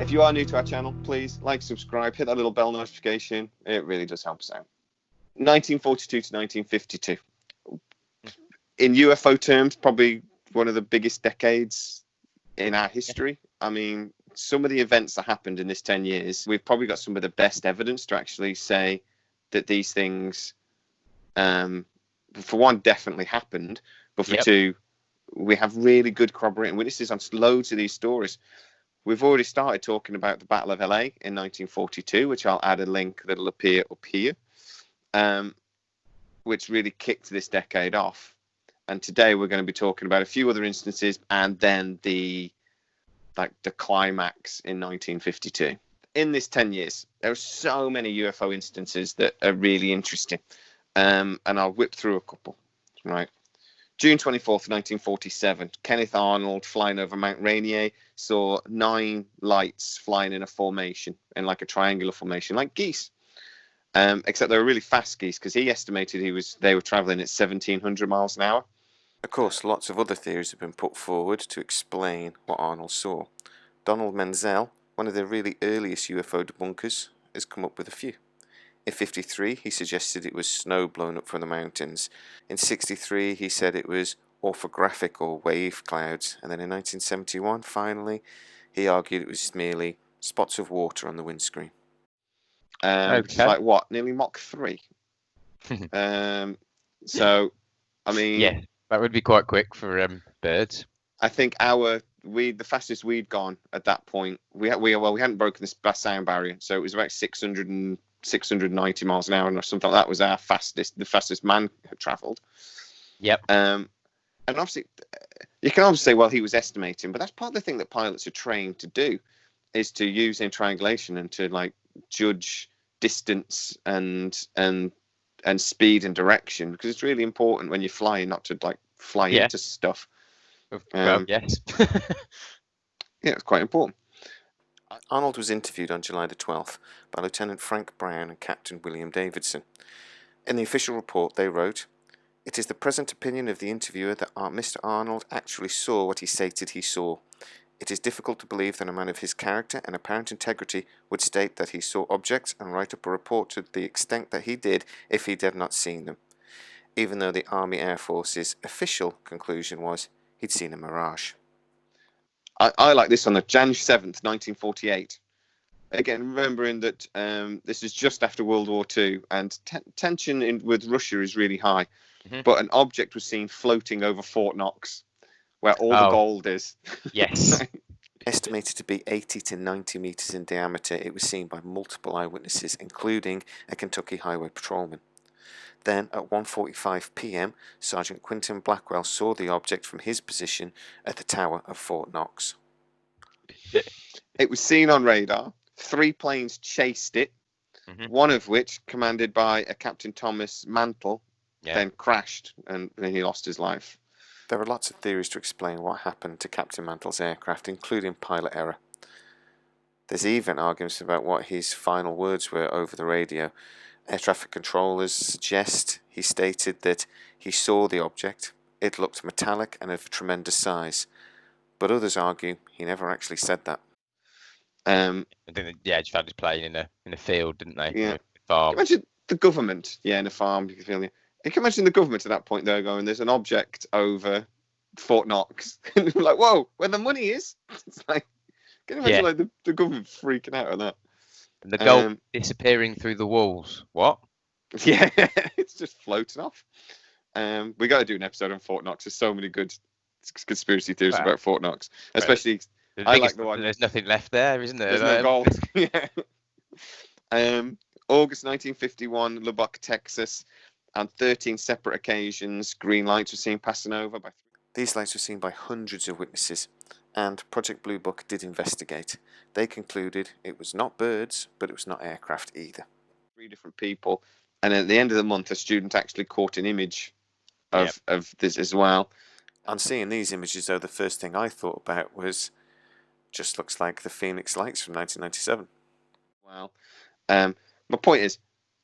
If you are new to our channel, please like, subscribe, hit that little bell notification. It really does help us out. 1942 to 1952. In UFO terms, probably one of the biggest decades in our history. I mean, some of the events that happened in this 10 years, we've probably got some of the best evidence to actually say that these things, for one, definitely happened, but for two, we have really good corroborating witnesses on loads of these stories. We've already started talking about the Battle of LA in 1942, which I'll add a link that'll appear up here, which really kicked this decade off. And today we're going to be talking about a few other instances and then the climax in 1952. In this 10 years, there are so many UFO instances that are really interesting. And I'll whip through a couple. Right. June 24th, 1947, Kenneth Arnold flying over Mount Rainier saw 9 lights flying in a formation, in like a triangular formation, like geese. Except they were really fast geese because he estimated they were traveling at 1,700 miles an hour. Of course, lots of other theories have been put forward to explain what Arnold saw. Donald Menzel, one of the really earliest UFO debunkers, has come up with a few. In 1953, he suggested it was snow blown up from the mountains. In 1963, he said it was orthographic or wave clouds. And then in 1971, finally, he argued it was merely spots of water on the windscreen. It's like what? Nearly Mach 3. So, I mean... Yeah, that would be quite quick for birds. I think the fastest we'd gone at that point, we hadn't broken the sound barrier, so it was about 690 miles an hour or something like that was the fastest man had travelled. Yep. And obviously, you can obviously say, well, he was estimating, but that's part of the thing that pilots are trained to do, is to use in triangulation and to like judge distance and speed and direction, because it's really important when you're flying not to like fly into stuff. Yes. Yeah, it's quite important. Arnold was interviewed on July the 12th by Lieutenant Frank Brown and Captain William Davidson. In the official report they wrote, "It is the present opinion of the interviewer that Mr. Arnold actually saw what he stated he saw. It is difficult to believe that a man of his character and apparent integrity would state that he saw objects and write up a report to the extent that he did if he had not seen them, even though the Army Air Force's official conclusion was he'd seen a mirage." I like this on the January 7th, 1948. Again, remembering that this is just after World War II and tension with Russia is really high. Mm-hmm. But an object was seen floating over Fort Knox, where all the gold is. Yes. Estimated to be 80 to 90 meters in diameter, it was seen by multiple eyewitnesses, including a Kentucky highway patrolman. Then, at 1:45 p.m., Sergeant Quinton Blackwell saw the object from his position at the tower of Fort Knox. It was seen on radar. 3 planes chased it, one of which, commanded by a Captain Thomas Mantle, then crashed and he lost his life. There are lots of theories to explain what happened to Captain Mantle's aircraft, including pilot error. There's even arguments about what his final words were over the radio. Air traffic controllers suggest he stated that he saw the object, it looked metallic and of tremendous size, but others argue he never actually said that. I think they just found his plane in a field, didn't they? Yeah. A farm. Imagine the government, in a farm. You can imagine the government at that point. They're going, "There's an object over Fort Knox," and they're like, "Whoa, where the money is?" It's like, can you imagine like the government freaking out at that? And the gold disappearing through the walls. What? Yeah, it's just floating off. We got to do an episode on Fort Knox. There's so many good conspiracy theories about Fort Knox, especially. I like the one. There's nothing left there, isn't there? There's no gold. Yeah. August 1951, Lubbock, Texas, on 13 separate occasions, green lights were seen passing over. These lights were seen by hundreds of witnesses, and Project Blue Book did investigate. They concluded it was not birds, but it was not aircraft either. 3 different people, and at the end of the month, a student actually caught an image of this as well. On seeing these images, though, the first thing I thought about was, just looks like the Phoenix Lights from 1997. Well, my point is,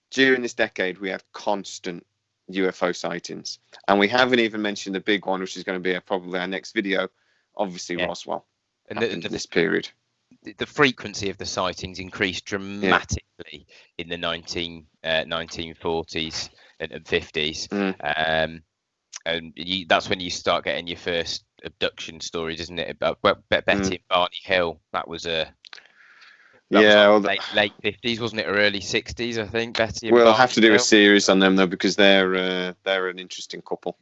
during this decade, we had constant UFO sightings, and we haven't even mentioned the big one, which is going to be probably our next video. Obviously, Roswell happened in this period. the frequency of the sightings increased dramatically in the 1940s and 50s. And that's when you start getting your first abduction stories, isn't it? About Betty and Barney Hill. That was late 50s, wasn't it, or early 60s? I think Betty and We'll Barney have to do Hill. a series on them though, because they're an interesting couple.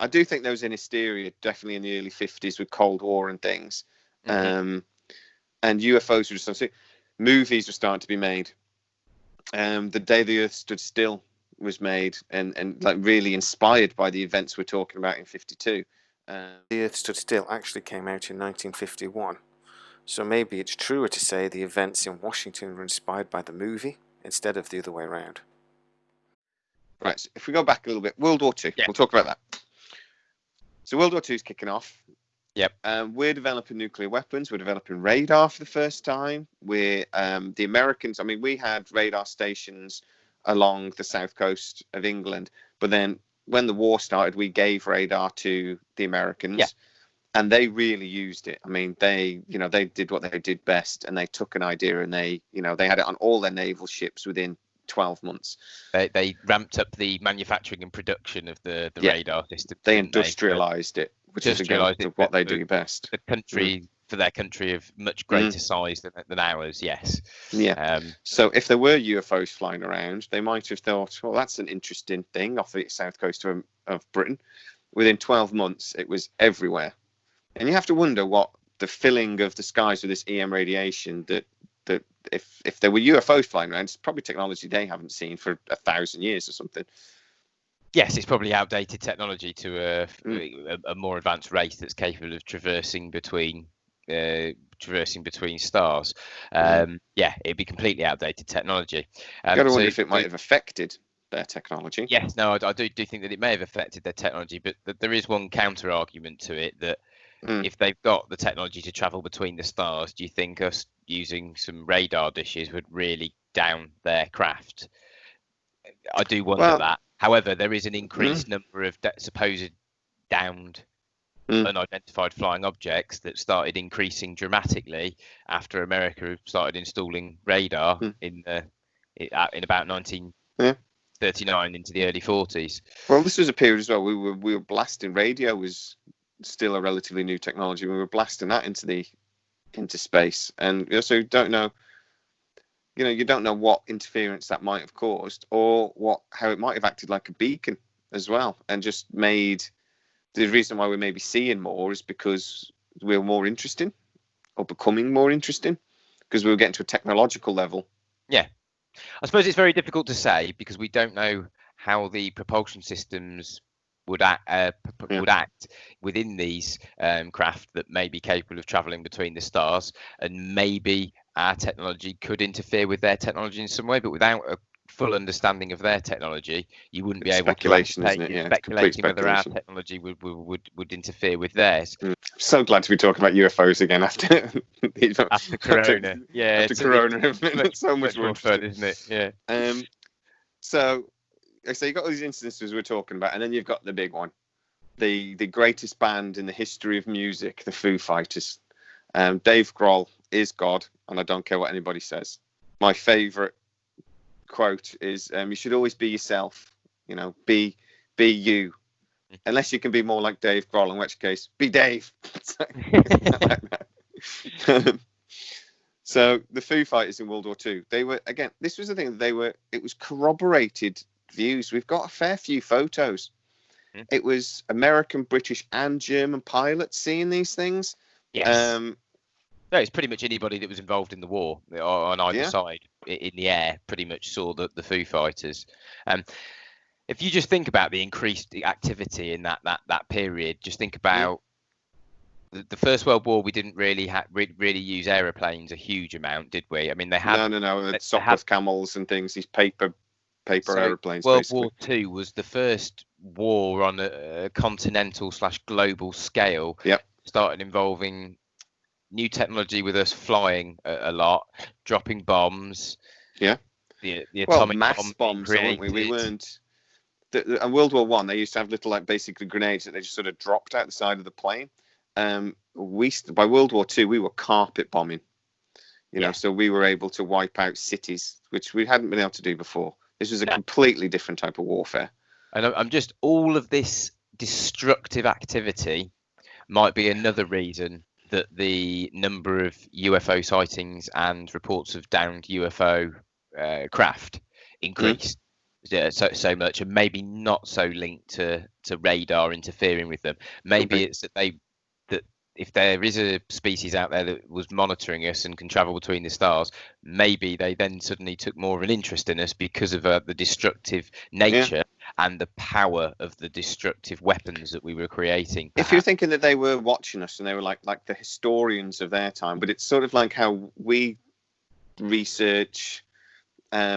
I do think there was an hysteria definitely in the early 50s with Cold War and things, and UFOs were just movies were starting to be made. The Day the Earth Stood Still was made, and like really inspired by the events we're talking about in 52. The Earth Stood Still actually came out in 1951, so maybe it's truer to say the events in Washington were inspired by the movie instead of the other way around. Right, so if we go back a little bit, World War II, we'll talk about that. So World War II is kicking off. Yep. We're developing nuclear weapons. We're developing radar for the first time. We're the Americans. I mean, we had radar stations along the south coast of England, but then when the war started, we gave radar to the Americans, and they really used it. I mean, they did what they did best, and they took an idea and they had it on all their naval ships within 12 months. They ramped up the manufacturing and production of the radar system. They industrialized it, which is again what they do best. The country, for their country of much greater size than ours, yes. Yeah. So if there were UFOs flying around, they might have thought, well, that's an interesting thing off the south coast of Britain. Within 12 months, it was everywhere. And you have to wonder what the filling of the skies with this EM radiation that if there were UFOs flying around, it's probably technology they haven't seen for 1,000 years or something. Yes, it's probably outdated technology to a more advanced race that's capable of traversing between stars. It'd be completely outdated technology. Got to wonder if it might have affected their technology. Yes, no, I do think that it may have affected their technology, but there is one counter argument to it that if they've got the technology to travel between the stars, do you think us using some radar dishes would really down their craft? I do wonder that. However, there is an increased number of supposed downed unidentified flying objects that started increasing dramatically after America started installing radar in about 1939 into the early 40s. Well, this was a period as well. We were blasting. Radio was still a relatively new technology. We were blasting that into space, and so you don't know what interference that might have caused, or how it might have acted like a beacon as well, and just made the reason why we're maybe seeing more is because we're more interesting or becoming more interesting because we were getting to a technological level. Yeah, I suppose it's very difficult to say because we don't know how the propulsion systems would act within these craft that may be capable of traveling between the stars, and maybe our technology could interfere with their technology in some way, but without a full understanding of their technology, you wouldn't be able to speculating whether our technology would interfere with theirs. I'm so glad to be talking about UFOs again after Corona. After Corona, it's so much more fun, isn't it? Yeah. So you've got all these instances we're talking about, and then you've got the big one, the greatest band in the history of music, the Foo Fighters. Dave Grohl is God, and I don't care what anybody says. My favourite quote is, "You should always be yourself. Be you, unless you can be more like Dave Grohl, in which case, be Dave." So the Foo Fighters in World War II, they were, again, this was the thing, it was corroborated views. We've got a fair few photos. It was American, British, and German pilots seeing these things. Yes. No, it's pretty much anybody that was involved in the war on either side in the air pretty much saw the Foo Fighters. If you just think about the increased activity in that period, just think about the First World War. We didn't really use aeroplanes a huge amount, did we? I mean, they had no Sopwith Camels and things. These paper aeroplanes. World War II was the first war on a continental/global scale. Yep. Started involving new technology with us flying a lot, dropping bombs. Yeah. The atomic mass bombs, weren't we? We weren't. In World War One, they used to have little, basically grenades that they just sort of dropped out the side of the plane. By World War II, we were carpet bombing. You know, so we were able to wipe out cities, which we hadn't been able to do before. This was a No. completely different type of warfare. And I'm just, all of this destructive activity might be another reason that the number of UFO sightings and reports of downed UFO craft increased so much, and maybe not so linked to radar interfering with them. Maybe it's that if there is a species out there that was monitoring us and can travel between the stars, maybe they then suddenly took more of an interest in us because of the destructive nature and the power of the destructive weapons that we were creating. Perhaps. If you're thinking that they were watching us and they were like the historians of their time, but it's sort of like how we research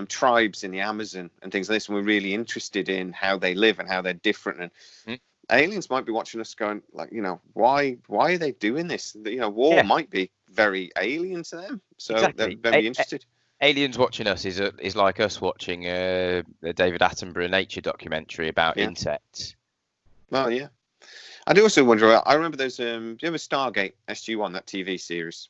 tribes in the Amazon and things like this, and we're really interested in how they live and how they're different. And aliens might be watching us going, like, you know, why are they doing this? You know, war might be very alien to them, so they're very interested. Aliens watching us is like us watching the David Attenborough nature documentary about insects. Well, yeah. I do also wonder. I remember there's do you remember Stargate SG-1, that TV series?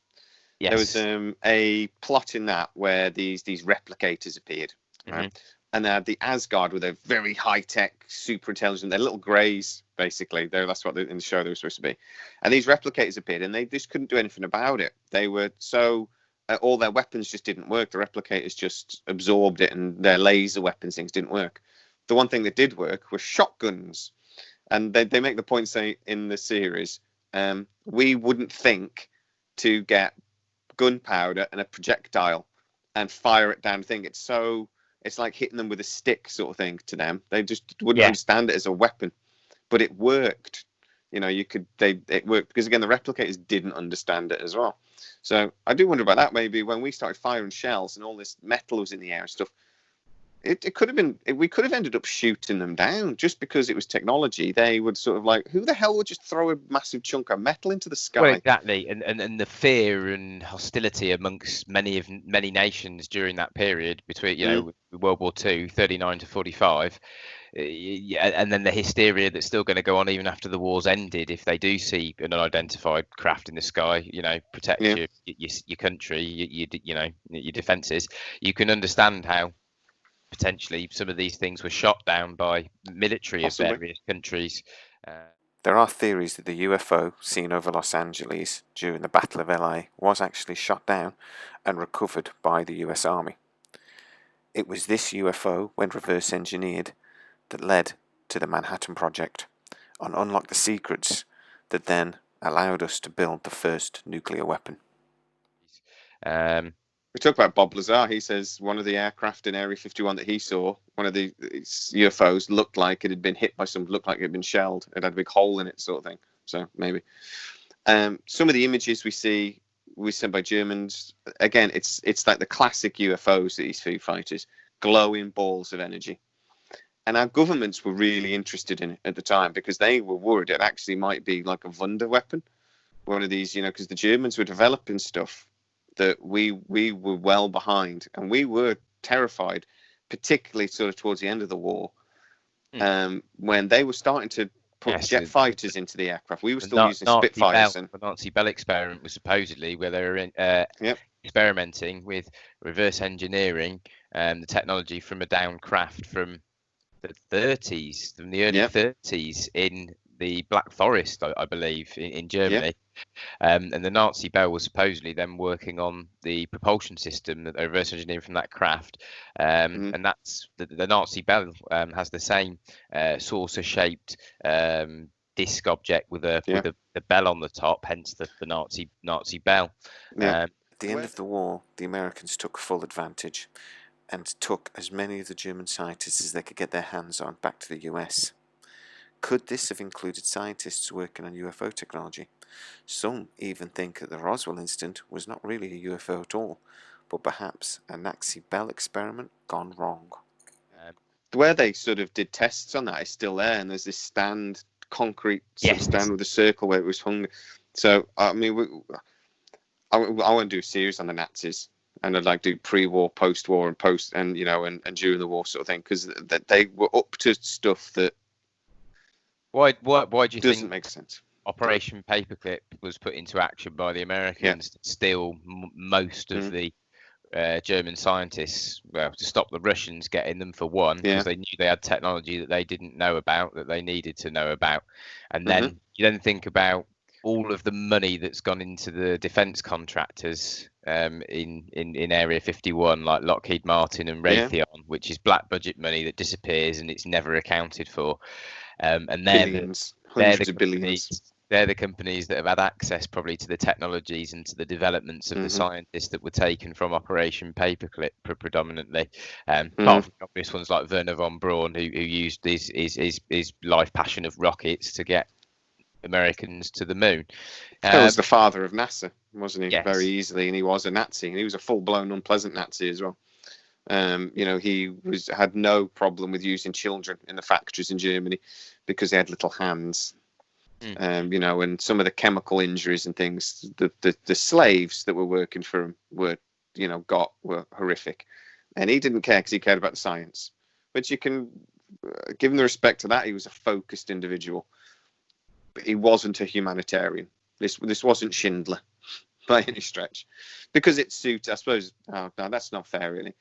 Yes. There was a plot in that where these replicators appeared, right? And they had the Asgard with a very high-tech, super intelligent. They're little greys, basically. That's what in the show they were supposed to be. And these replicators appeared, and they just couldn't do anything about it. They were so all their weapons just didn't work. The replicators just absorbed it, and their laser weapons things didn't work. The one thing that did work was shotguns. And they make the point, say, in the series, we wouldn't think to get gunpowder and a projectile and fire it down the thing. It's like hitting them with a stick sort of thing to them. They just wouldn't understand it as a weapon, but it worked. You know, it worked because, again, the replicators didn't understand it as well. So I do wonder about that. Maybe when we started firing shells and all this metal was in the air and stuff, it could have been, we could have ended up shooting them down just because it was technology. They would sort of like, who the hell would just throw a massive chunk of metal into the sky? Well, exactly. And the fear and hostility amongst many nations during that period between, you know, World War II, 39 to 45. And then the hysteria that's still going to go on even after the war's ended if they do see an unidentified craft in the sky, you know, protect your country, your defences. You can understand how potentially some of these things were shot down by military of various countries. There are theories that the UFO seen over Los Angeles during the Battle of LA was actually shot down and recovered by the US Army. It was this UFO, when reverse engineered, that led to the Manhattan Project and unlocked the secrets that then allowed us to build the first nuclear weapon. We talk about Bob Lazar. He says one of the aircraft in Area 51 that he saw, one of the UFOs, looked like it had been hit by something, looked like it had been shelled. It had a big hole in it, sort of thing. So maybe. Some of the images we see were sent by Germans. Again, it's like the classic UFOs, these Foo Fighters, glowing balls of energy. And our governments were really interested in it at the time because they were worried it actually might be like a Wunder weapon. One of these, you know, because the Germans were developing stuff that we were well behind, and we were terrified, particularly sort of towards the end of the war, when they were starting to put jet fighters into the aircraft. We were still using Spitfires. The Nazi Bell experiment was supposedly where they were experimenting with reverse engineering the technology from a downed craft from the 30s, from the early 30s in the Black Forest, I believe, in Germany. And the Nazi Bell was supposedly then working on the propulsion system that they reverse engineered from that craft. And that's the Nazi Bell has the same saucer-shaped disc object with a bell on the top, hence the Nazi Bell. At the end of the war, the Americans took full advantage and took as many of the German scientists as they could get their hands on back to the US. Could this have included scientists working on UFO technology? Some even think that the Roswell incident was not really a UFO at all, but perhaps a Nazi Bell experiment gone wrong. Where they sort of did tests on that is still there, and there's this concrete stand with a circle where it was hung. So, I mean, I want to do a series on the Nazis, and I'd like to do pre-war, post-war, and post, and you know, and during the war sort of thing, because they were up to stuff that Why do you think doesn't make sense? Operation Paperclip was put into action by the Americans to steal most of the German scientists, well, to stop the Russians getting them, for one, because they knew they had technology that they didn't know about, that they needed to know about. And then you then think about all of the money that's gone into the defence contractors in Area 51, like Lockheed Martin and Raytheon, which is black budget money that disappears and it's never accounted for. And billions, hundreds of billions. They're the companies that have had access probably to the technologies and to the developments of the scientists that were taken from Operation Paperclip predominantly. Apart from obvious ones like Werner von Braun, who used his life passion of rockets to get Americans to the moon. He was the father of NASA, wasn't he? Yes. Very easily, and he was a Nazi, and he was a full-blown unpleasant Nazi as well. He had no problem with using children in the factories in Germany because they had little hands. And some of the chemical injuries and things, the slaves that were working for him were horrific, and he didn't care because he cared about the science. But you can give him the respect to that. He was a focused individual, but he wasn't a humanitarian. This wasn't Schindler by any stretch, because it suited. I suppose. Oh no, that's not fair, really.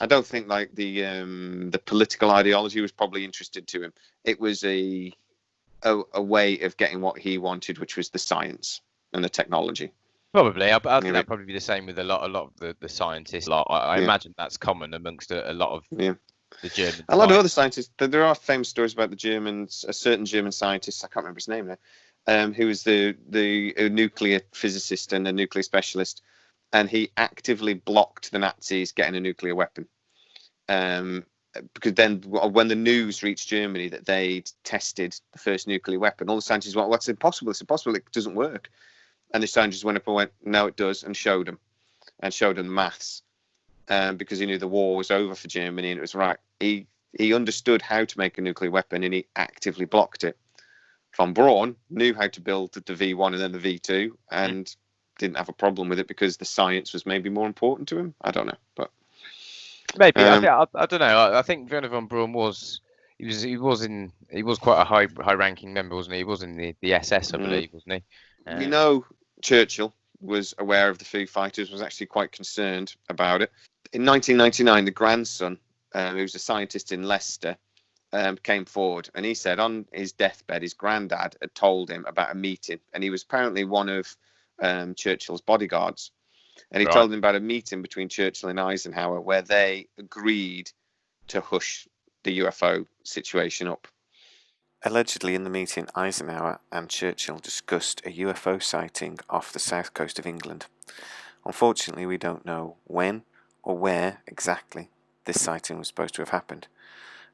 I don't think like the political ideology was probably interested to him. It was a way of getting what he wanted, which was the science and the technology. Probably. I think that'd probably be the same with a lot of the scientists. I imagine that's common amongst a lot of the Germans. A lot of other scientists. There are famous stories about the Germans. A certain German scientist, I can't remember his name now, who was the nuclear physicist and a nuclear specialist, and he actively blocked the Nazis getting a nuclear weapon. Because then when the news reached Germany that they'd tested the first nuclear weapon, all the scientists went, "What's impossible? It's impossible. It doesn't work." And the scientists went up and went, "No, it does," and showed them the maths, because he knew the war was over for Germany and it was right. He understood how to make a nuclear weapon and he actively blocked it. Von Braun knew how to build the V1 and then the V2 and didn't have a problem with it because the science was maybe more important to him. I don't know, but. Maybe I don't know. I think Werner von Braun was quite a high-ranking member, wasn't he? He was in the SS, I believe, wasn't he? Churchill was aware of the Foo Fighters, was actually quite concerned about it. In 1999, the grandson, who was a scientist in Leicester, came forward, and he said on his deathbed, his granddad had told him about a meeting, and he was apparently one of Churchill's bodyguards. And he told him about a meeting between Churchill and Eisenhower where they agreed to hush the UFO situation up. Allegedly in the meeting, Eisenhower and Churchill discussed a UFO sighting off the south coast of England. Unfortunately, we don't know when or where exactly this sighting was supposed to have happened.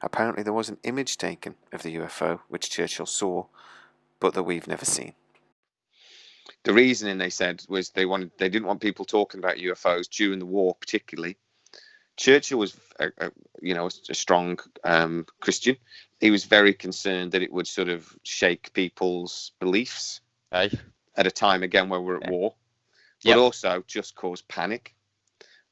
Apparently there was an image taken of the UFO which Churchill saw, but that we've never seen. The reasoning, they said, was they didn't want people talking about UFOs during the war, particularly. Churchill was, a strong Christian. He was very concerned that it would sort of shake people's beliefs at a time, again, where we're at war, but also just cause panic.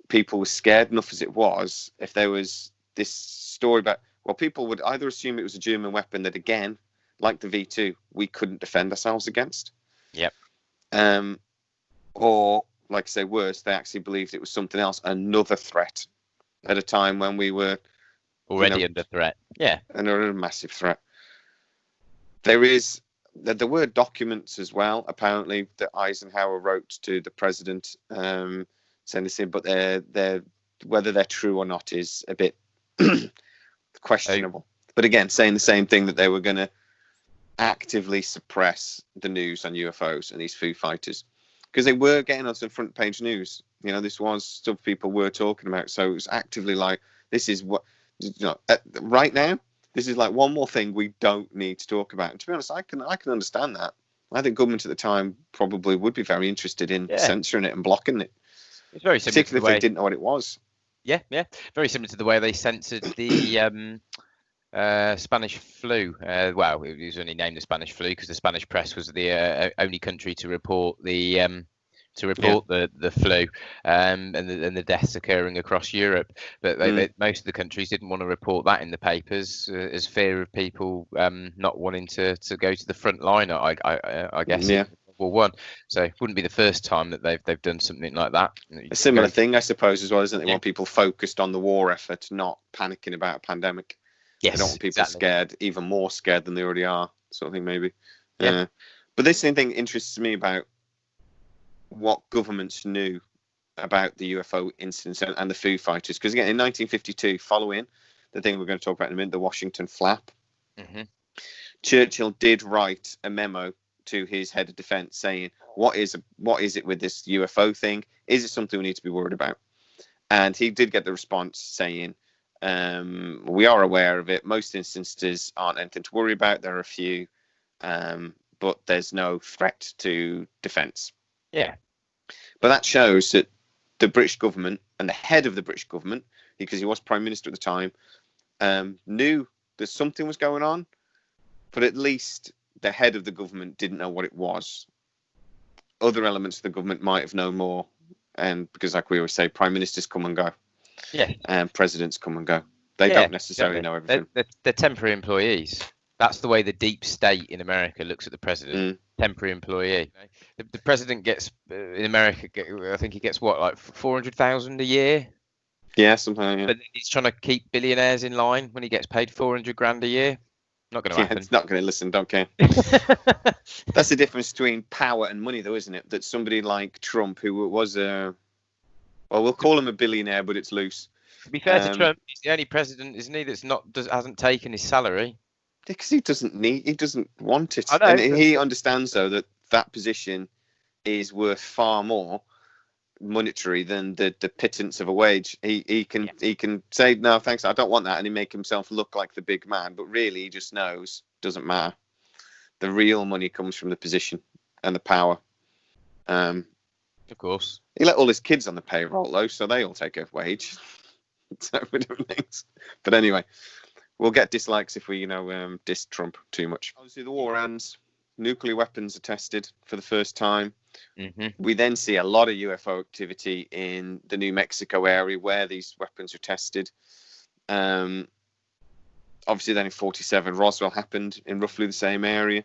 People were scared enough as it was. If there was this story about, people would either assume it was a German weapon that, again, like the V2, we couldn't defend ourselves against. Yep. Or, like I say, worse, they actually believed it was something else, another threat, at a time when we were already under threat. Yeah. Another massive threat. There were documents as well, apparently, that Eisenhower wrote to the president, saying this in, but they're whether they're true or not is a bit questionable. But again, saying the same thing, that they were going to actively suppress the news on UFOs and these Foo Fighters, because they were getting on some front page news. This was stuff people were talking about. So it was actively like, this is what, right now, this is like one more thing we don't need to talk about. And to be honest, I can understand that. I think government at the time probably would be very interested in censoring it and blocking it. It's very similar, particularly if they didn't know what it was. Yeah. Very similar to the way they censored the Spanish flu. It was only named the Spanish flu because the Spanish press was the only country to report the to report the flu and the deaths occurring across Europe. But most of the countries didn't want to report that in the papers as fear of people not wanting to go to the front line, I guess. Yeah. World War One. So it wouldn't be the first time that they've done something like that. A similar thing, I suppose, as well, isn't it? They want people focused on the war effort, not panicking about a pandemic. Yes, they don't want people scared, even more scared than they already are, sort of thing, maybe. Yeah. But this same thing interests me about what governments knew about the UFO incidents and the Foo Fighters. Because again, in 1952, following the thing we're going to talk about in a minute, the Washington flap, Churchill did write a memo to his head of defense saying, what is it with this UFO thing? Is it something we need to be worried about? And he did get the response saying, we are aware of it. Most instances aren't anything to worry about. There are a few, but there's no threat to defense. Yeah. But that shows that the British government and the head of the British government, because he was Prime Minister at the time, knew that something was going on, but at least the head of the government didn't know what it was. Other elements of the government might have known more, and because, like we always say, prime ministers come and go, and presidents come and go. They don't necessarily know everything. They're temporary employees. That's the way the deep state in America looks at the president. Temporary employee. The president gets in America. I think he gets what, like 400,000 a year. Yeah, something like that. But he's trying to keep billionaires in line when he gets paid 400 grand a year. Not going to happen. It's not going to listen. Don't care. That's the difference between power and money, though, isn't it? That somebody like Trump, who was we'll call him a billionaire, but it's loose. To be fair to Trump, he's the only president, isn't he, hasn't taken his salary? Because he doesn't want it. I know, and he understands, though, that position is worth far more monetary than the pittance of a wage. He can say, no thanks, I don't want that, and he make himself look like the big man, but really he just knows doesn't matter. The real money comes from the position and the power. Of course, he let all his kids on the payroll though, so they all take a wage. So we don't things. But anyway, we'll get dislikes if we diss Trump too much. Obviously the war ends, nuclear weapons are tested for the first time. We then see a lot of UFO activity in the New Mexico area where these weapons are tested. Obviously, then in 1947, Roswell happened in roughly the same area.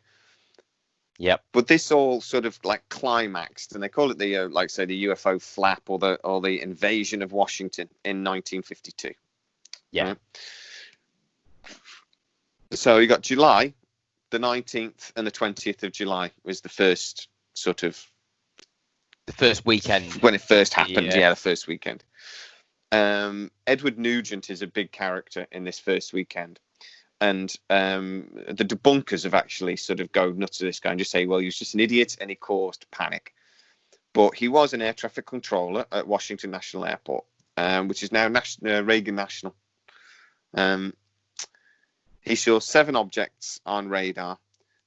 Yep. But this all sort of like climaxed, and they call it the the UFO flap or the invasion of Washington in 1952. Yeah. Right? So you got July, the 19th and the 20th of July was the first sort of. The first weekend when it first happened, the first weekend. Edward Nugent is a big character in this first weekend, and the debunkers have actually sort of go nuts to this guy and just say, well, he was just an idiot and he caused panic. But he was an air traffic controller at Washington National Airport, which is now Reagan National. He saw 7 objects on radar.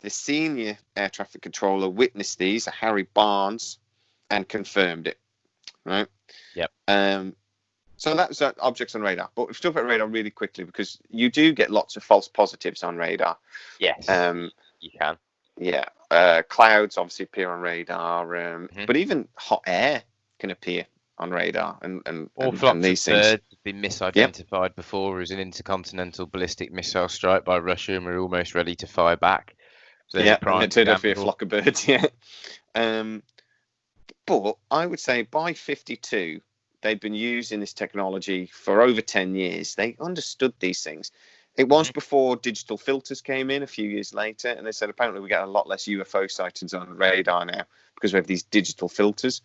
The senior air traffic controller witnessed these, Harry Barnes, and confirmed it, right? Yep. So that was objects on radar. But we've talked about radar really quickly because you do get lots of false positives on radar. Yes. You can. Yeah. Clouds obviously appear on radar, but even hot air can appear on radar, and these things have been misidentified before as an intercontinental ballistic missile strike by Russia, and we're almost ready to fire back. So it turned out to be a flock of birds. Yeah. But I would say by 1952, they'd been using this technology for over 10 years. They understood these things. It was before digital filters came in a few years later, and they said apparently we get a lot less UFO sightings on radar now because we have these digital filters.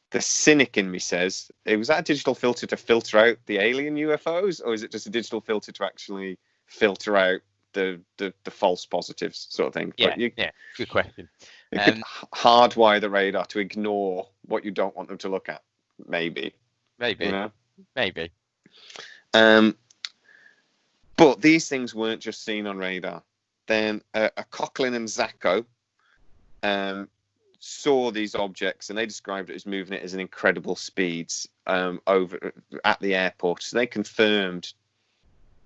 The cynic in me says, was that a digital filter to filter out the alien UFOs, or is it just a digital filter to actually filter out the false positives sort of thing? Yeah, good question. It could hardwire the radar to ignore what you don't want them to look at. Maybe. Maybe. But these things weren't just seen on radar. Then Coughlin and Zacco saw these objects, and they described it as moving at an incredible speeds over at the airport. So they confirmed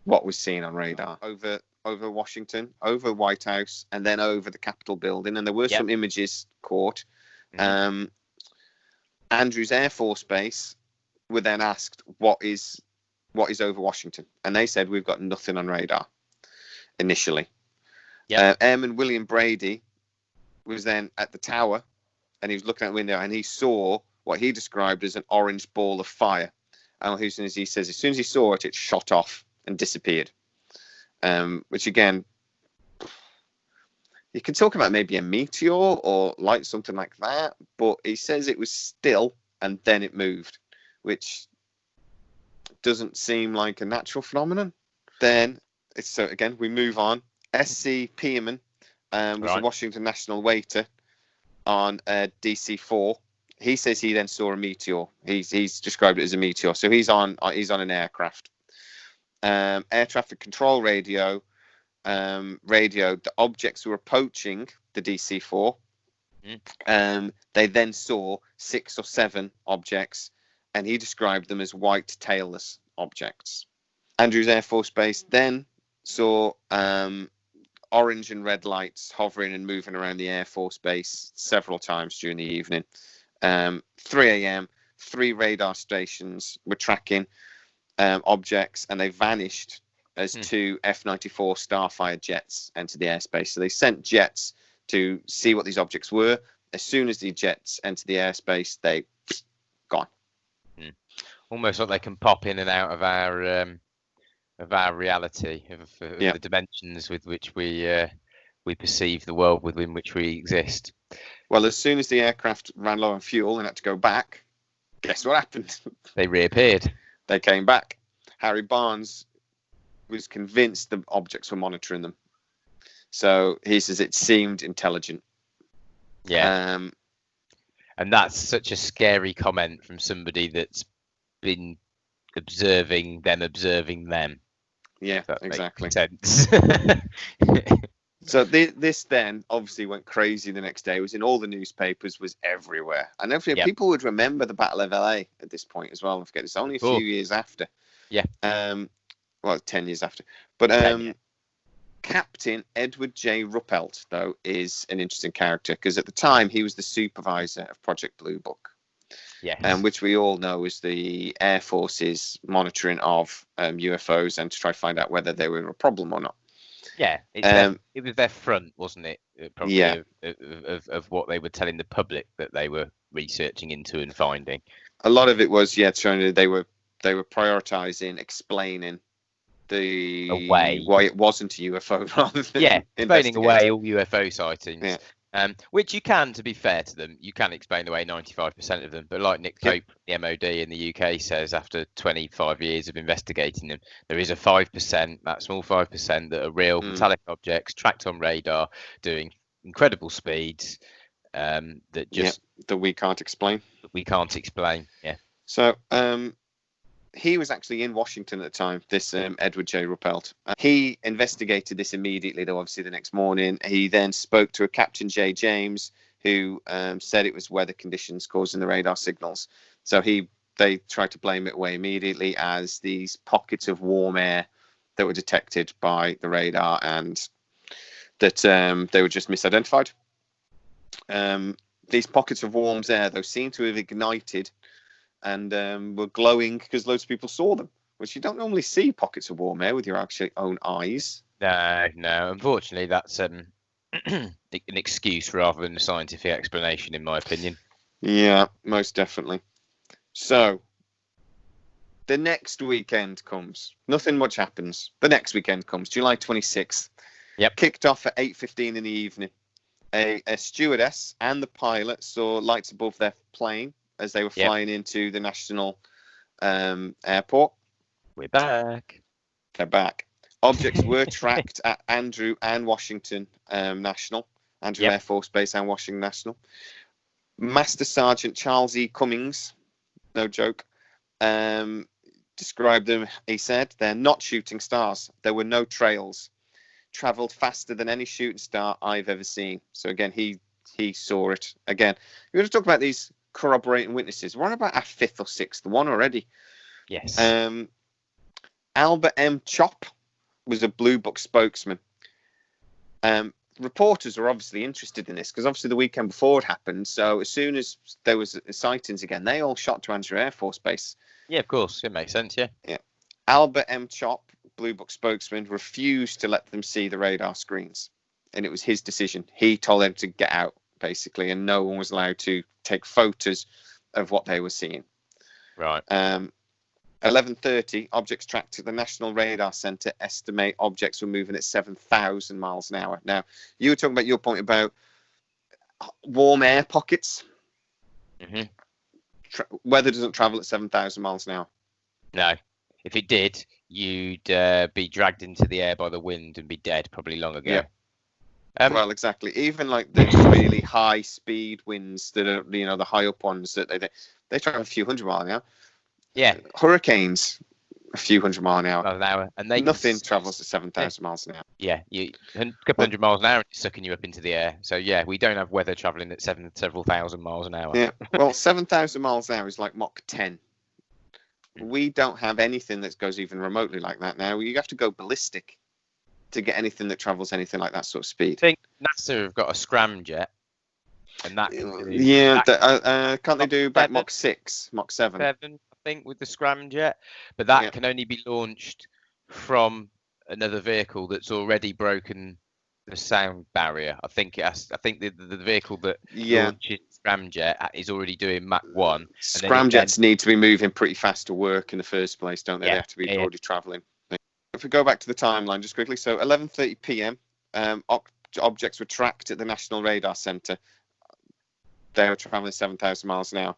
what was seen on radar over Washington, over White House, and then over the Capitol building. And there were some images caught. Andrews Air Force Base were then asked, what is over Washington? And they said, we've got nothing on radar initially. Airman William Brady was then at the tower, and he was looking out the window, and he saw what he described as an orange ball of fire. And as soon as he saw it, it shot off and disappeared. Which again, you can talk about maybe a meteor or like something like that, but he says it was still and then it moved, which doesn't seem like a natural phenomenon. Then so again, we move on. S.C. Pearman was a Washington National waiter on DC-4. He says he then saw a meteor. He's described it as a meteor. So he's on an aircraft. Air traffic control radio radioed the objects were approaching the DC-4. They then saw 6 or 7 objects, and he described them as white tailless objects. Andrews Air Force Base then saw orange and red lights hovering and moving around the Air Force Base several times during the evening. 3 a.m., 3 radar stations were tracking objects, and they vanished as 2 F-94 Starfire jets entered the airspace. So they sent jets to see what these objects were. As soon as the jets entered the airspace, they gone. Almost like they can pop in and out of our reality, of the dimensions with which we perceive the world within which we exist. Well, as soon as the aircraft ran low on fuel and had to go back, guess what happened? They reappeared. They came back. Harry Barnes was convinced the objects were monitoring them. So he says it seemed intelligent. Yeah. And that's such a scary comment from somebody that's been observing them. Yeah, exactly. Sense. So this then obviously went crazy the next day. It was in all the newspapers, was everywhere. And people would remember the Battle of LA at this point as well. I forget, it's only a few years after. Yeah. 10 years after. But Captain Edward J. Ruppelt, though, is an interesting character because at the time he was the supervisor of Project Blue Book. Yes. Which we all know is the Air Force's monitoring of UFOs and to try to find out whether they were a problem or not. Yeah, it was their front, wasn't it? Probably of what they were telling the public that they were researching into and finding. A lot of it was trying to they were prioritizing explaining why it wasn't a UFO rather than explaining away all UFO sightings. Yeah. Which you can, to be fair to them, you can explain away 95% of them. But like Nick Cope, the MOD in the UK says, after 25 years of investigating them, there is a 5%, that small 5%, that are real metallic objects tracked on radar, doing incredible speeds that we can't explain. Yeah. So he was actually in Washington at the time, this Edward J. Ruppelt. He investigated this immediately, though, obviously, the next morning. He then spoke to a Captain J. James, who said it was weather conditions causing the radar signals. So they tried to blame it away immediately as these pockets of warm air that were detected by the radar and that they were just misidentified. These pockets of warm air, though, seem to have ignited and were glowing because loads of people saw them, which you don't normally see pockets of warm air with your actual own eyes. No. Unfortunately, that's an excuse rather than a scientific explanation, in my opinion. Yeah, most definitely. So, the next weekend comes. Nothing much happens. The next weekend comes, July 26th. Yep. Kicked off at 8:15 in the evening. A stewardess and the pilot saw lights above their plane as they were flying into the national airport. We're back. They're back. Objects were tracked at Andrew and Washington National, Andrew Air Force Base and Washington National. Master Sergeant Charles E. Cummings, no joke, described them. He said, they're not shooting stars. There were no trails. Traveled faster than any shooting star I've ever seen. So again, he saw it. Again, we're going to talk about these corroborating witnesses. We're on about our 5th or 6th one already. Yes. Albert M. Chop was a Blue Book spokesman. reporters are obviously interested in this because obviously the weekend before it happened. So as soon as there was sightings again, they all shot to Andrews Air Force Base. Yeah, of course, it makes sense. Yeah. Yeah. Albert M. Chop, Blue Book spokesman, refused to let them see the radar screens, and it was his decision. He told them to get out, basically, and no one was allowed to take photos of what they were seeing. Right. 11:30, objects tracked at the National Radar Centre estimate objects were moving at 7,000 miles an hour. Now, you were talking about your point about warm air pockets. Mm-hmm. Weather doesn't travel at 7,000 miles an hour. No. If it did, you'd be dragged into the air by the wind and be dead probably long ago. Yeah. Well, exactly. Even like the really high speed winds that are, the high up ones that they travel a few hundred miles an hour. Yeah. Hurricanes, a few hundred miles an hour. And nothing travels at 7,000 miles an hour. Yeah, a couple hundred miles an hour is sucking you up into the air. So yeah, we don't have weather traveling at several thousand miles an hour. Yeah. Well, 7,000 miles an hour is like Mach 10. We don't have anything that goes even remotely like that now. You have to go ballistic to get anything that travels anything like that sort of speed. I think NASA have got a scramjet, and that can't they do back Mach 6, Mach 7? 7, I think, with the scramjet, but that can only be launched from another vehicle that's already broken the sound barrier. I think the vehicle that launches scramjet is already doing Mach 1. Scramjets need to be moving pretty fast to work in the first place, don't they? They have to be already travelling. If we go back to the timeline just quickly, so 11:30 p.m. Objects were tracked at the National Radar Centre. They were travelling 7,000 miles an hour.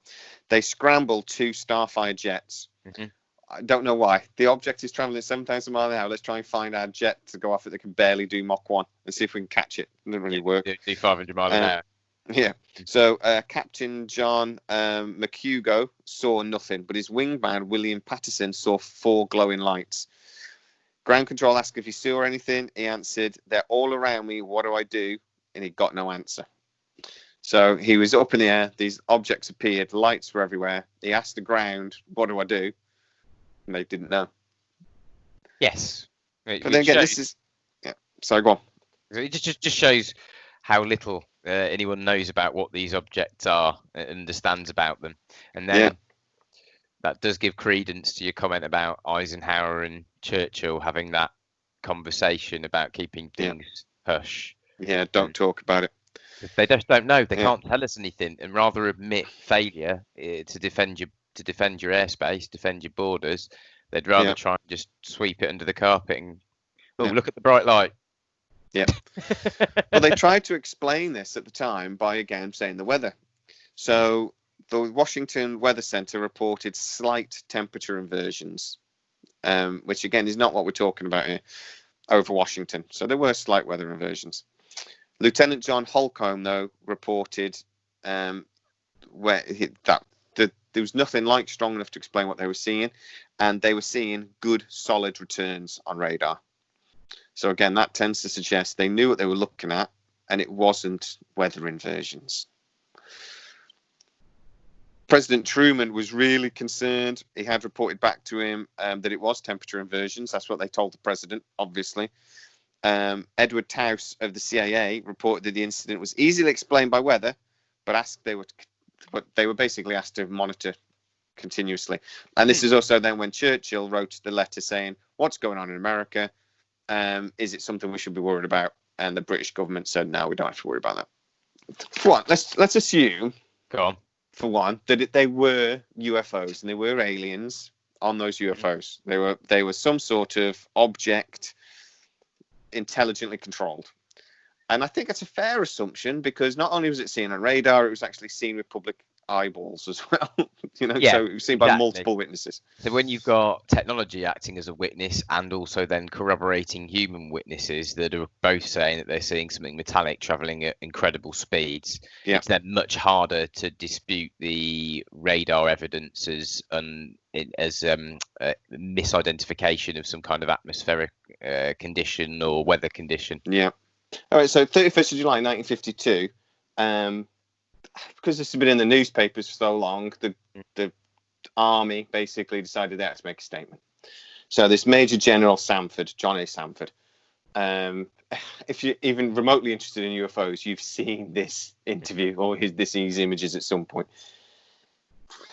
They scrambled 2 Starfire jets. Mm-hmm. I don't know why. The object is travelling at 7,000 miles an hour. Let's try and find our jet to go off it that can barely do Mach 1 and see if we can catch it. It didn't really work. Do 500 miles an hour. Yeah. So Captain John McHugo saw nothing, but his wingman, William Patterson, saw 4 glowing lights. Ground control asked if he saw anything. He answered, "They're all around me. What do I do?" And he got no answer. So he was up in the air. These objects appeared. Lights were everywhere. He asked the ground, "What do I do?" And they didn't know. Yes. But then again, this is... Yeah. So go on. It just shows how little anyone knows about what these objects are and understands about them. And then that does give credence to your comment about Eisenhower and Churchill having that conversation about keeping things hush. Yeah, don't talk about it. They just don't know. They can't tell us anything, and rather admit failure to defend your airspace, defend your borders. They'd rather try and just sweep it under the carpet and look at the bright light. Yeah. Well, they tried to explain this at the time by again saying the weather. So the Washington Weather Center reported slight temperature inversions, which again is not what we're talking about here over Washington. So there were slight weather inversions. Lieutenant John Holcomb, though, reported there was nothing like strong enough to explain what they were seeing, and they were seeing good, solid returns on radar. So again, that tends to suggest they knew what they were looking at, and it wasn't weather inversions. President Truman was really concerned. He had reported back to him that it was temperature inversions. That's what they told the president, obviously. Edward Taus of the CIA reported that the incident was easily explained by weather, but they were basically asked to monitor continuously. And this is also then when Churchill wrote the letter saying, "What's going on in America? Is it something we should be worried about?" And the British government said, "No, we don't have to worry about that." For one, let's assume, go on, for one, that they were UFOs and they were aliens on those UFOs. They were some sort of object intelligently controlled. And I think that's a fair assumption because not only was it seen on radar, it was actually seen with public eyeballs as well. So it was seen by multiple witnesses. So when you've got technology acting as a witness and also then corroborating human witnesses that are both saying that they're seeing something metallic traveling at incredible speeds, it's then much harder to dispute the radar evidence as misidentification of some kind of atmospheric condition or weather condition. Yeah. All right, so 31st of July 1952, because this has been in the newspapers for so long, the army basically decided they had to make a statement. So this Major General Sanford, John A. Sanford, if you're even remotely interested in UFOs, you've seen this interview or these images at some point.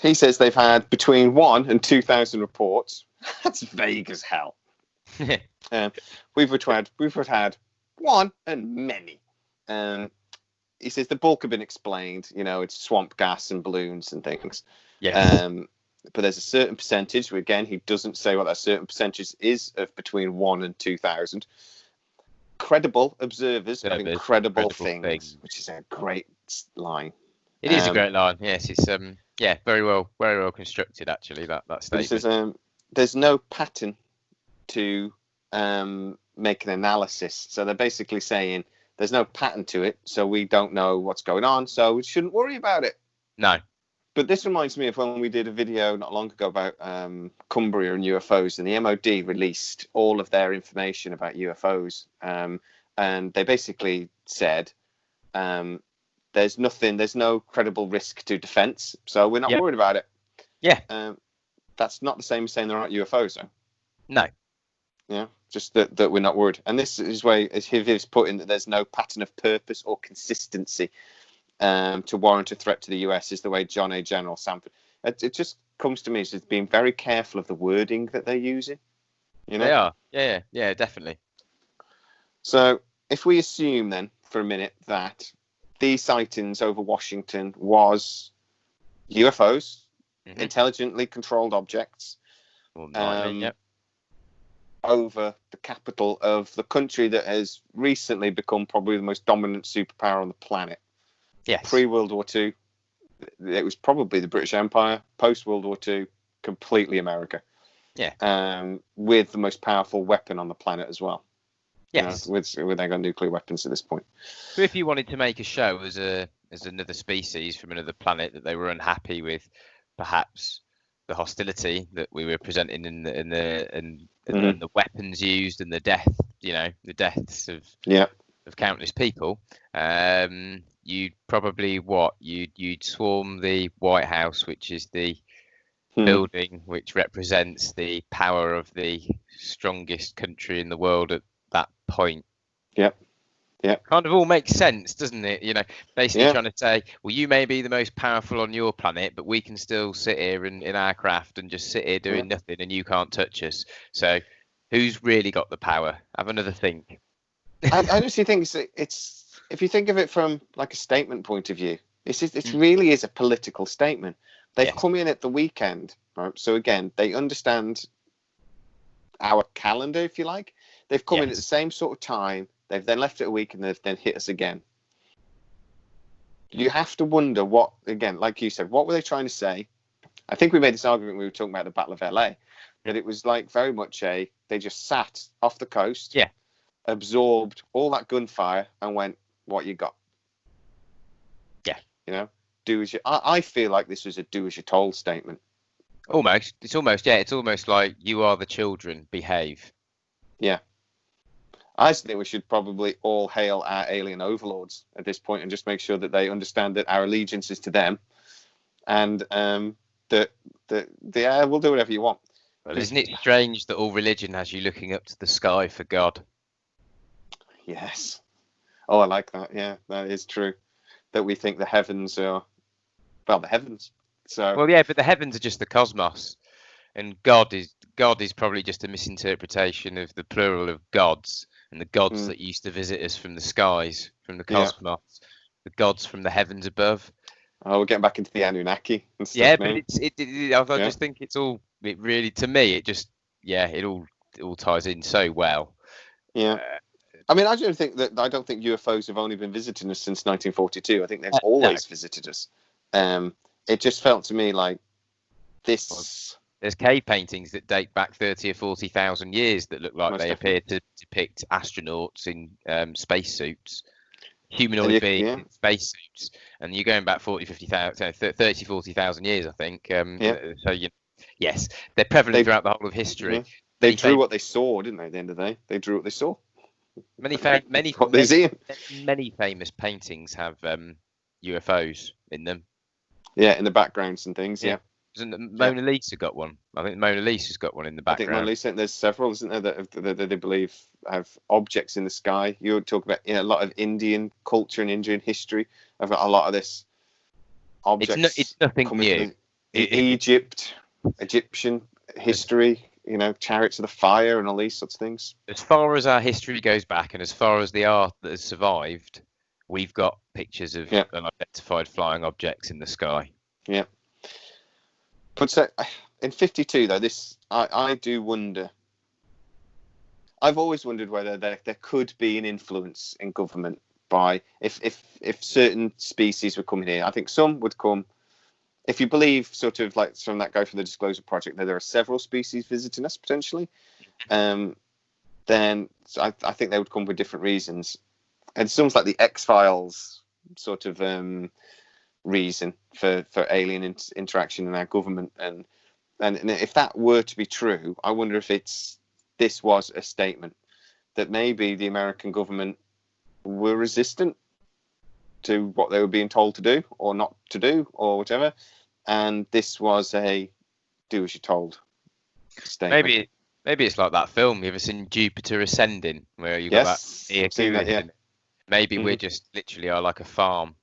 He says they've had between 1 and 2,000 reports. That's vague as hell. We've had one and many. He says the bulk have been explained. It's swamp gas and balloons and things. Yes. But there's a certain percentage. Again, he doesn't say what that certain percentage is of between 1 and 2,000. Credible observers of incredible things, which is a great line. It is a great line. Yes, it's very well constructed actually. That statement. He says there's no pattern to make an analysis. So they're basically saying there's no pattern to it, so we don't know what's going on, so we shouldn't worry about it. No. But this reminds me of when we did a video not long ago about Cumbria and UFOs, and the MOD released all of their information about UFOs. And they basically said there's no credible risk to defense, so we're not worried about it. Yeah. That's not the same as saying there aren't UFOs, though. No. Yeah, just that we're not worried. And this is where he's putting that there's no pattern of purpose or consistency to warrant a threat to the US, is the way John A. General Sanford. It just comes to me as being very careful of the wording that they're using. They are. Yeah, definitely. So if we assume then for a minute that these sightings over Washington was UFOs, intelligently controlled objects, over the capital of the country that has recently become probably the most dominant superpower on the planet. Yes. Pre-World War II, it was probably the British Empire. Post-World War II, completely America. Yeah. With the most powerful weapon on the planet as well. Yes. With they got nuclear weapons at this point. So if you wanted to make a show as another species from another planet that they were unhappy with, perhaps the hostility that we were presenting and the weapons used and the deaths of countless people, you'd probably you'd swarm the White House, which is the building which represents the power of the strongest country in the world at that point. Yep. Kind of all makes sense, doesn't it? Basically trying to say, well, you may be the most powerful on your planet, but we can still sit here in our craft and just sit here doing nothing, and you can't touch us. So who's really got the power? Have another think. I honestly think it's if you think of it from like a statement point of view, it really is a political statement. They've come in at the weekend, right? So again, they understand our calendar, if you like. They've come in at the same sort of time. They've then left it a week, and they've then hit us again. You have to wonder what, again, like you said, what were they trying to say? I think we made this argument when we were talking about the Battle of LA, that it was like very much they just sat off the coast, absorbed all that gunfire, and went, "What you got?" Yeah. Do as you. I feel like this was a do as you're told statement. Almost. It's almost like you are the children, behave. Yeah. I think we should probably all hail our alien overlords at this point and just make sure that they understand that our allegiance is to them, and that we'll do whatever you want. Well, isn't it strange that all religion has you looking up to the sky for God? Yes. Oh, I like that. Yeah, that is true. That we think the heavens are, the heavens. So. Well, yeah, but the heavens are just the cosmos, and God is probably just a misinterpretation of the plural of gods. And the gods that used to visit us from the skies, from the cosmos, the gods from the heavens above. Oh, we're getting back into the Anunnaki and stuff. Yeah, but I just think it really, to me, it just, it all ties in so well. Yeah. I mean, I don't think UFOs have only been visiting us since 1942. I think they've always visited us. It just felt to me like this. There's cave paintings that date back 30 or 40,000 years that look like they appear to depict astronauts in spacesuits, humanoid beings in spacesuits. And you're going back 30, 40,000 years, I think. So, yes, they're prevalent throughout the whole of history. Yeah. They drew what they saw, didn't they, at the end of the day? They drew what they saw. Many famous paintings have UFOs in them. Yeah, in the backgrounds and things, yeah. Isn't the Mona Lisa got one? I think Mona Lisa's got one in the I think Mona background. Lisa, there's several, isn't there, that they believe have objects in the sky. You talk about a lot of Indian culture and Indian history. I've got a lot of this objects. It's nothing new. Egyptian history, Chariots of the Fire and all these sorts of things. As far as our history goes back, and as far as the art that has survived, we've got pictures of unidentified flying objects in the sky. Yeah. But so in 52, though, I do wonder. I've always wondered whether there could be an influence in government by if certain species were coming here. I think some would come. If you believe, sort of like from that guy from the Disclosure Project, that there are several species visiting us potentially, then I think they would come with different reasons. And some's like the X-Files sort of reason for alien interaction in our government, and if that were to be true, I wonder if this was a statement that maybe the American government were resistant to what they were being told to do or not to do or whatever, and this was a do as you're told statement. Maybe it's like that film. You ever seen Jupiter Ascending, where you got that? Maybe we're just literally are like a farm.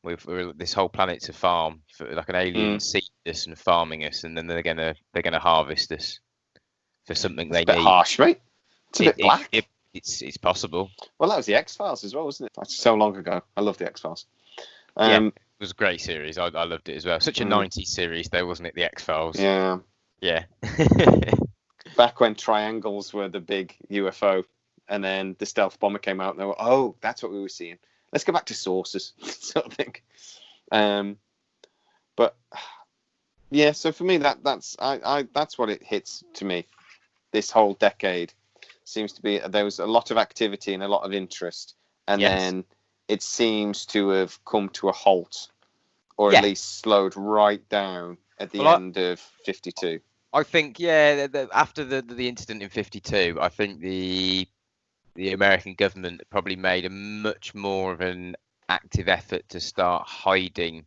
This whole planet's a farm, like an alien seed us and farming us, and then they're gonna harvest us for something they need. It's a bit harsh, right? It's a bit black. It's possible. Well, that was the X-Files as well, wasn't it? That's so long ago. I love the X-Files. It was a great series. I loved it as well. Such a 90s series, though, wasn't it? The X-Files. Yeah. Yeah. Back when triangles were the big UFO, and then the stealth bomber came out, and they were, oh, that's what we were seeing. Let's go back to sources, sort of thing. But yeah, so for me, that's what it hits to me. This whole decade seems to be there was a lot of activity and a lot of interest, and then it seems to have come to a halt, or at least slowed right down at the end of 52. I think, after the incident in 52, I think the American government probably made a much more of an active effort to start hiding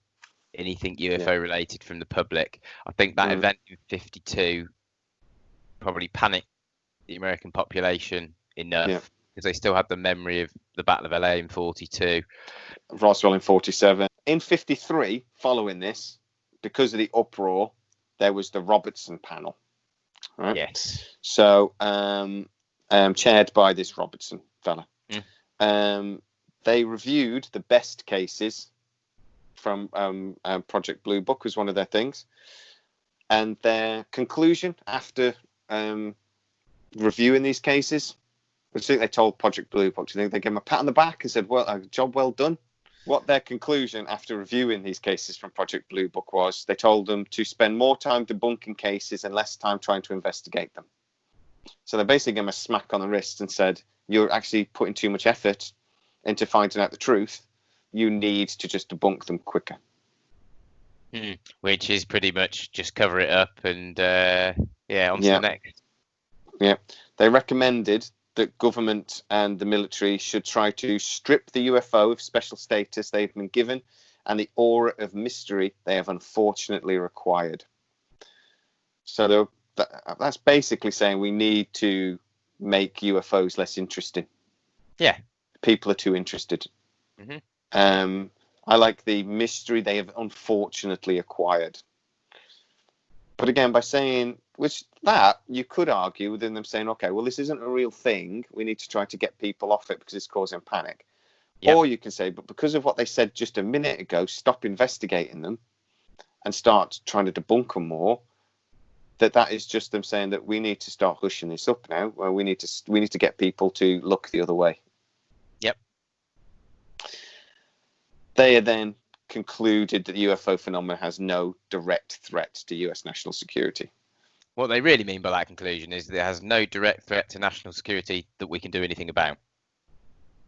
anything UFO related from the public. I think that event in 52 probably panicked the American population enough because they still had the memory of the Battle of LA in 42. Roswell in 47. In 53, following this, because of the uproar, there was the Robertson panel. Right? Yes. So, chaired by this Robertson fella. They reviewed the best cases from Project Blue Book was one of their things. And their conclusion after reviewing these cases, I think they told Project Blue Book, do you think they gave them a pat on the back and said, well, a job well done? What their conclusion after reviewing these cases from Project Blue Book was, they told them to spend more time debunking cases and less time trying to investigate them. So they basically gave them a smack on the wrist and said, you're actually putting too much effort into finding out the truth. You need to just debunk them quicker. Which is pretty much just cover it up and on to the next. Yeah. They recommended that government and the military should try to strip the UFO of special status they've been given and the aura of mystery they have unfortunately required. So that's basically saying we need to make UFOs less interesting. Yeah. People are too interested. I like the mystery they have unfortunately acquired. But again, by saying, you could argue within them saying, okay, well, this isn't a real thing. We need to try to get people off it because it's causing panic. Yep. Or you can say, but because of what they said just a minute ago, stop investigating them and start trying to debunk them more. That is just them saying that we need to start hushing this up now. Where we need to get people to look the other way. Yep. They are then concluded that the UFO phenomenon has no direct threat to US national security. What they really mean by that conclusion is that it has no direct threat to national security that we can do anything about.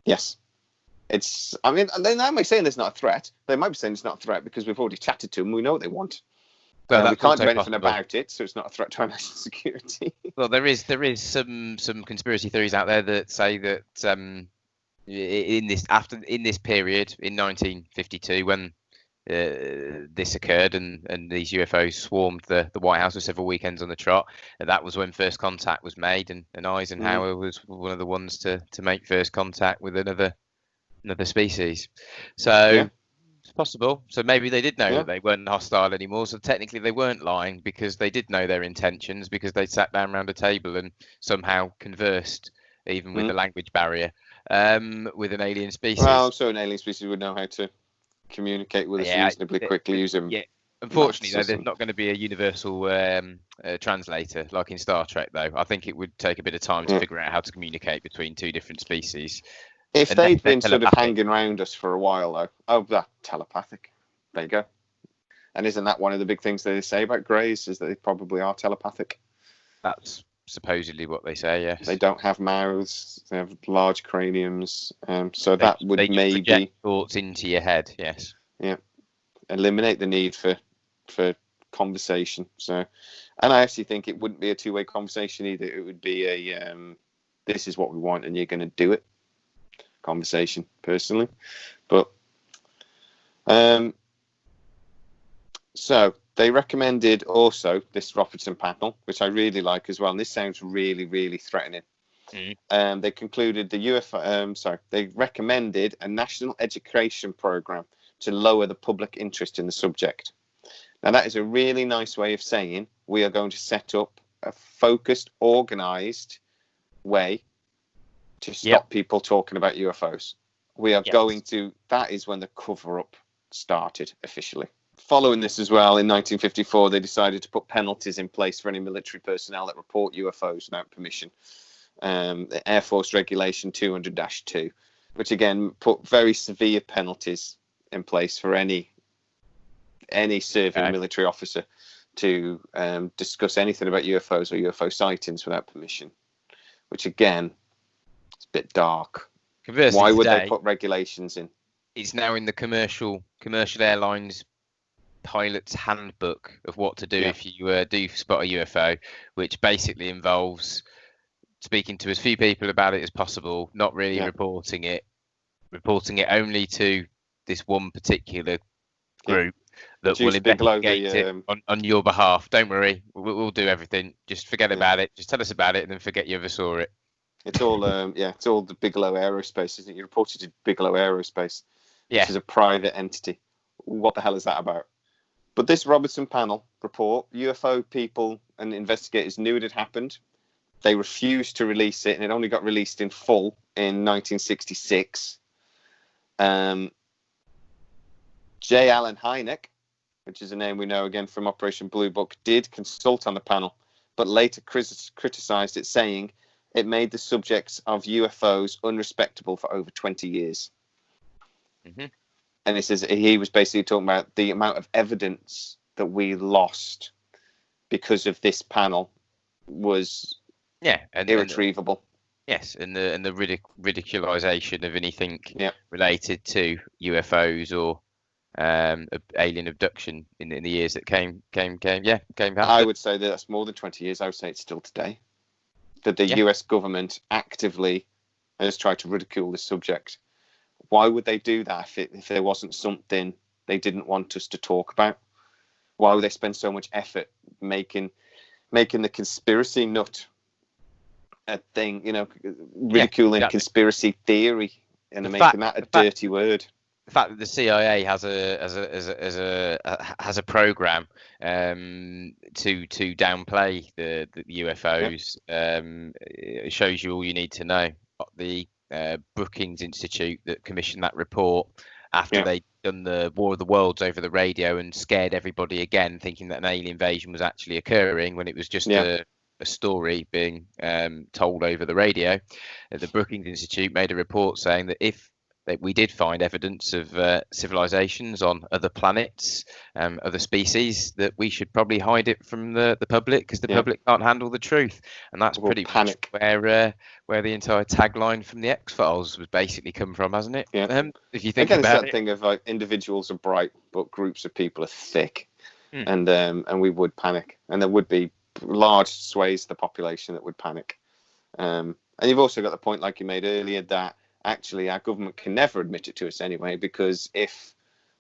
Yes. They might be saying there's not a threat. They might be saying it's not a threat because we've already chatted to them. We know what they want. Well, we can't do anything about it, so it's not a threat to our national security. Well, there is some conspiracy theories out there that say that in this period in 1952, when this occurred and these UFOs swarmed the White House for several weekends on the trot. And that was when first contact was made, and Eisenhower was one of the ones to make first contact with another species. So it's possible. So maybe they did know that they weren't hostile anymore. So technically they weren't lying, because they did know their intentions, because they sat down around a table and somehow conversed, even with the language barrier, with an alien species. Well, so an alien species would know how to communicate with us reasonably quickly using. Yeah. Unfortunately, there's not going to be a universal translator like in Star Trek, though. I think it would take a bit of time to figure out how to communicate between two different species. If they'd been sort of hanging around us for a while, though, that's telepathic. There you go. And isn't that one of the big things they say about greys, is that they probably are telepathic? That's supposedly what they say, yes. They don't have mouths, they have large craniums, so that would they maybe project thoughts into your head, yes. Yeah, eliminate the need for conversation. So, and I actually think it wouldn't be a two-way conversation either. It would be a this is what we want and you're going to do it conversation, personally. But so they recommended also this Robertson panel, which I really like as well, and this sounds really, really threatening. They concluded they recommended a national education program to lower the public interest in the subject. Now, that is a really nice way of saying we are going to set up a focused, organised way to stop people talking about UFOs. We are going to, that is when the cover-up started officially. Following this as well, in 1954, they decided to put penalties in place for any military personnel that report UFOs without permission. The Air Force Regulation 200-2, which again put very severe penalties in place for any serving military officer to discuss anything about UFOs or UFO sightings without permission, which again, it's a bit dark. Conversely, why would they put regulations in? It's now in the commercial airlines pilot's handbook of what to do if you do spot a UFO, which basically involves speaking to as few people about it as possible, not really reporting it only to this one particular group that will investigate it on your behalf. Don't worry, we'll do everything. Just forget about it. Just tell us about it and then forget you ever saw it. It's all it's all the Bigelow Aerospace, isn't it? You reported to Bigelow Aerospace, which is a private entity. What the hell is that about? But this Robertson panel report, UFO people and investigators knew it had happened. They refused to release it, and it only got released in full in 1966. J. Allen Hynek, which is a name we know again from Operation Blue Book, did consult on the panel, but later criticised it, saying it made the subjects of UFOs unrespectable for over 20 years. And he says he was basically talking about the amount of evidence that we lost because of this panel was irretrievable. Yes, and the ridiculization of anything related to UFOs or alien abduction in the years that came after. I would say that that's more than 20 years. I would say it's still today. That the US government actively has tried to ridicule this subject. Why would they do that if there wasn't something they didn't want us to talk about? Why would they spend so much effort making the conspiracy nut a thing, ridiculing conspiracy theory and making that a dirty word? The fact that the CIA has a program to downplay the UFOs shows you all you need to know. The Brookings Institute that commissioned that report after they'd done the War of the Worlds over the radio and scared everybody again, thinking that an alien invasion was actually occurring when it was just a story being told over the radio. The Brookings Institute made a report saying that if we did find evidence of civilizations on other planets, other species, that we should probably hide it from the public, because the public can't handle the truth. And that's pretty much where the entire tagline from the X-Files was basically come from, hasn't it? If you think about that thing of like individuals are bright, but groups of people are thick, and we would panic, and there would be large swathes of the population that would panic. And you've also got the point, like you made earlier, that actually our government can never admit it to us anyway, because if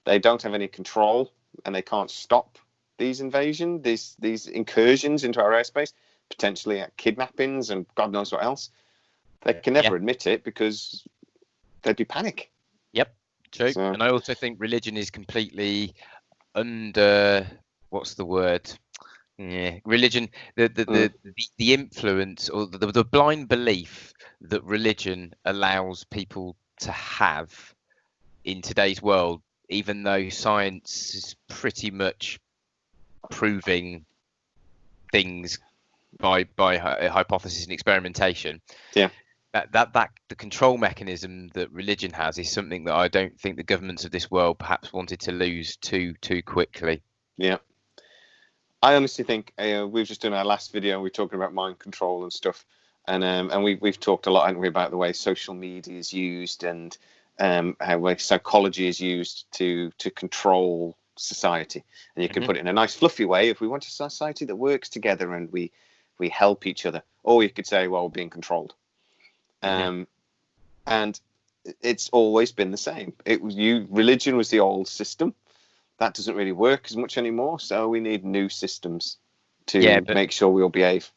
They don't have any control, and they can't stop these these incursions into our airspace, potentially kidnappings and God knows what else. They can never admit it because there'd be panic. Yep, true. So, and I also think religion is completely under, what's the word? Yeah, religion, the influence or the blind belief that religion allows people to have in today's world, even though science is pretty much proving things by hypothesis and experimentation. Yeah. That the control mechanism that religion has is something that I don't think the governments of this world perhaps wanted to lose too quickly. Yeah. I honestly think we've just done our last video. We're talking about mind control and stuff, and we've talked a lot, haven't we, about the way social media is used and how psychology is used to control society. And you can put it in a nice fluffy way. If we want a society that works together and we help each other, or you could say, well, we're being controlled. And it's always been the same. Religion was the old system. That doesn't really work as much anymore, so we need new systems to make sure we all behave.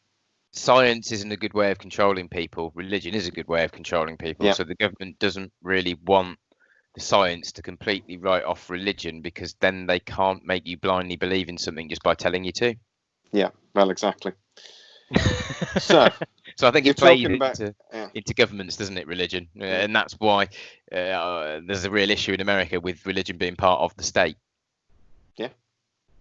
Science isn't a good way of controlling people. Religion is a good way of controlling people. Yeah. So the government doesn't really want the science to completely write off religion, because then they can't make you blindly believe in something just by telling you to. Yeah, well, exactly. So I think it plays into governments, doesn't it, religion? And that's why there's a real issue in America with religion being part of the state. Yeah.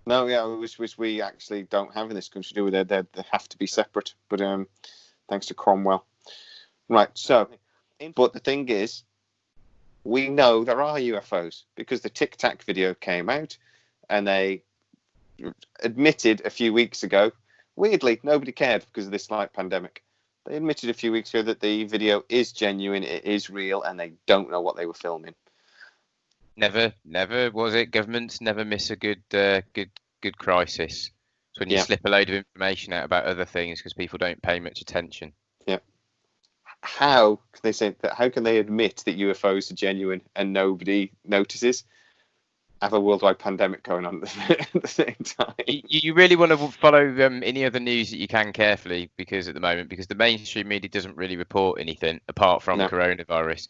No, yeah, which we actually don't have in this country, do we? They have to be separate, but thanks to Cromwell. Right, so, but the thing is, we know there are UFOs because the Tic Tac video came out, and they admitted a few weeks ago. Weirdly, nobody cared because of this pandemic. They admitted a few weeks ago that the video is genuine, it is real, and they don't know what they were filming. Never was it? Governments never miss a good crisis. It's when you slip a load of information out about other things because people don't pay much attention. Yeah. How can they say that? How can they admit that UFOs are genuine and nobody notices? Have a worldwide pandemic going on at the same time. You really want to follow any other news that you can carefully, because the mainstream media doesn't really report anything apart from coronavirus.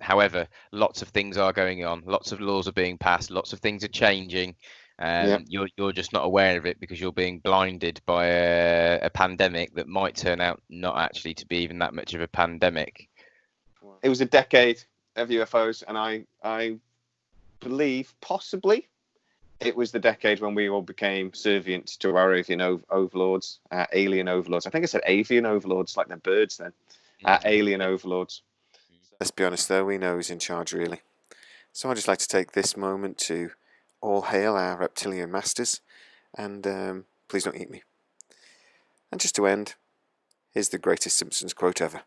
However, lots of things are going on, lots of laws are being passed, lots of things are changing. You're just not aware of it because you're being blinded by a pandemic that might turn out not actually to be even that much of a pandemic. It was a decade of UFOs, and I believe possibly it was the decade when we all became servient to our avian overlords, alien overlords. I think I said avian overlords, like they're birds then. Alien overlords. Let's be honest though, we know who's in charge really. So I'd just like to take this moment to all hail our reptilian masters, and please don't eat me. And just to end, here's the greatest Simpsons quote ever.